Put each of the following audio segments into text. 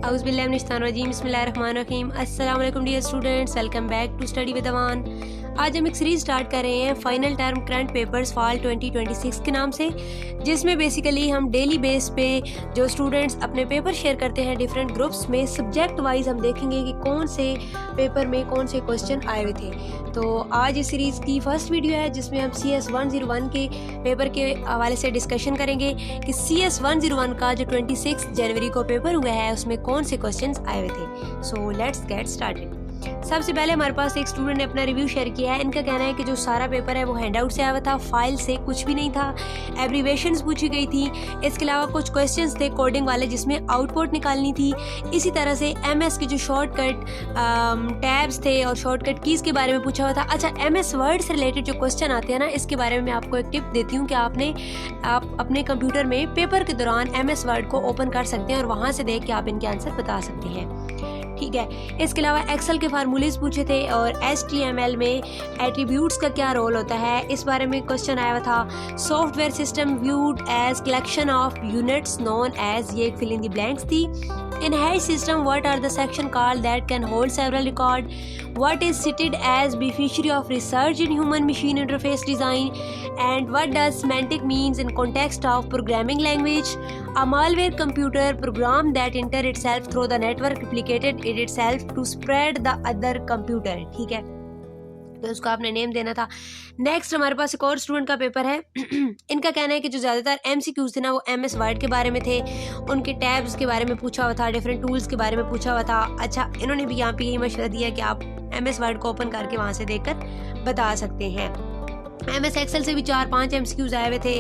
औज़ुबिल्लाहिमिनश्शैतानिर्रजीम बिस्मिल्लाहिर्रहमानिर्रहीम। अस्सलाम वालेकुम dear students, welcome back to study with Awan. आज हम एक सीरीज़ स्टार्ट कर रहे हैं final term current papers fall 2026 के नाम से, जिसमें बेसिकली हम डेली बेस पे जो स्टूडेंट्स अपने पेपर शेयर करते हैं डिफरेंट ग्रुप्स में, सब्जेक्ट वाइज हम देखेंगे कि कौन से पेपर में कौन से क्वेश्चन आए हुए थे। तो आज इस सीरीज़ की फर्स्ट वीडियो है जिसमें हम CS 101 के पेपर के हवाले से डिस्कशन करेंगे कि CS 101 का जो 26 जनवरी को पेपर हुआ है उसमें कौन से क्वेश्चंस आए हुए थे। So let's get started. सबसे पहले हमारे पास एक स्टूडेंट ने अपना रिव्यू शेयर किया है। इनका कहना है कि जो सारा पेपर है वो हैंडआउट से आया हुआ था, फाइल से कुछ भी नहीं था, एब्रीवेशंस पूछी गई थी, इसके अलावा कुछ क्वेश्चंस थे कोडिंग वाले जिसमें आउटपुट निकालनी थी। इसी तरह से MS के जो शॉर्टकट टैब्स थे और शॉर्टकट कीज़ के बारे में पूछा हुआ था। अच्छा, MS वर्ड से रिलेटेड जो क्वेश्चन आते हैं ना, इसके बारे में मैं आपको एक टिप देती हूँ कि आप अपने कंप्यूटर में पेपर के दौरान MS वर्ड को ओपन कर सकते हैं और वहाँ से देख के आप इनके आंसर बता सकते हैं, ठीक है। इसके अलावा एक्सेल के फार्मूलेज पूछे थे और HTML में एट्रीब्यूट्स का क्या रोल होता है, इस बारे में क्वेश्चन आया हुआ था। Software system viewed as collection of units known as, ये फिल इन द ब्लैंक्स थी। In hash system, what are the section called that can hold several record? What is cited as beneficiary of research in human-machine interface design? And what does semantic means in context of programming language? A malware computer program that enter itself through the network replicated it itself to spread the other computer. ठीक है, तो उसको आपने name देना था। Next हमारे पास एक और स्टूडेंट का पेपर है। इनका कहना है कि जो ज़्यादातर MCQs थे ना वो MS वर्ड के बारे में थे, उनके टैब्स के बारे में पूछा हुआ था, डिफरेंट टूल्स के बारे में पूछा हुआ था। अच्छा, इन्होंने भी यहाँ पे यही मशवरा दिया कि आप MS वर्ड को ओपन करके वहाँ से देखकर बता सकते हैं। MS एक्सेल से भी 4-5 MCQs आए हुए थे।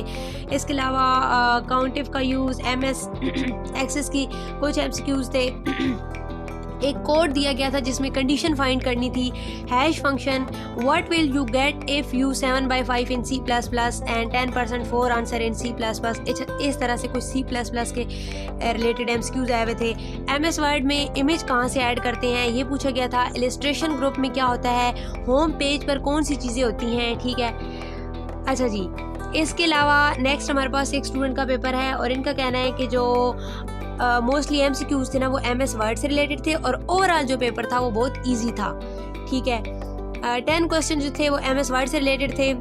इसके अलावा काउंटिव का यूज़, MS एक्सेस की कुछ MCQs थे। एक कोड दिया गया था जिसमें कंडीशन फाइंड करनी थी। Hash function, what will you get if you 7/5 in C++ and 10% 4 answer in C++। इस तरह से कुछ C++ के रिलेटेड MCQs आए हुए थे। MS वर्ड में इमेज कहाँ से ऐड करते हैं ये पूछा गया था। इलस्ट्रेशन ग्रुप में क्या होता है, होम पेज पर कौन सी चीज़ें होती हैं, ठीक है। अच्छा जी, इसके अलावा नेक्स्ट हमारे पास एक स्टूडेंट का पेपर है और इनका कहना है कि जो मोस्टली MCQs थे ना वो MS वर्ड से रिलेटेड थे और ओवरऑल जो पेपर था वो बहुत इजी था, ठीक है। 10 क्वेश्चन जो थे वो MS वर्ड से रिलेटेड थे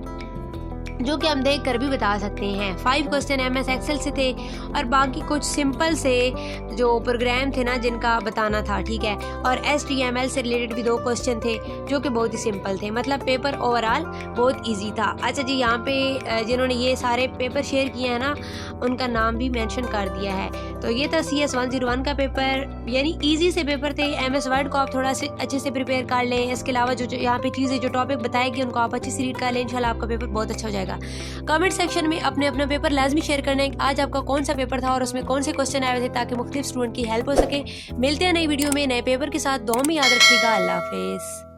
जो कि हम देख कर भी बता सकते हैं। 5 क्वेश्चन MS एक्सेल से थे और बाकी कुछ सिंपल से जो प्रोग्राम थे ना जिनका बताना था, ठीक है। और HTML से रिलेटेड भी 2 क्वेश्चन थे जो कि बहुत ही सिंपल थे, मतलब पेपर ओवरऑल बहुत इजी था। अच्छा जी, यहाँ पे जिन्होंने ये सारे पेपर शेयर किए हैं ना उनका नाम भी मेंशन कर दिया है। तो ये था CS 101 का पेपर, यानी ईजी से पेपर थे। MS वर्ड को आप थोड़ा से अच्छे से प्रिपेयर कर लें। इसके अलावा जो यहाँ पे चीज़ें जो टॉपिक बताएगी उनको आप अच्छे से रीड कर लें, इंशाल्लाह आपका पेपर बहुत अच्छा हो जाएगा। कमेंट सेक्शन में अपने अपना पेपर लाजमी शेयर करना है, आज आपका कौन सा पेपर था और उसमें कौन से क्वेश्चन आए हुए थे, ताकि मुख्तलिफ स्टूडेंट की हेल्प हो सके। मिलते हैं नई वीडियो में नए पेपर के साथ। दुआ में याद रखिएगा। अल्लाह हाफिज़।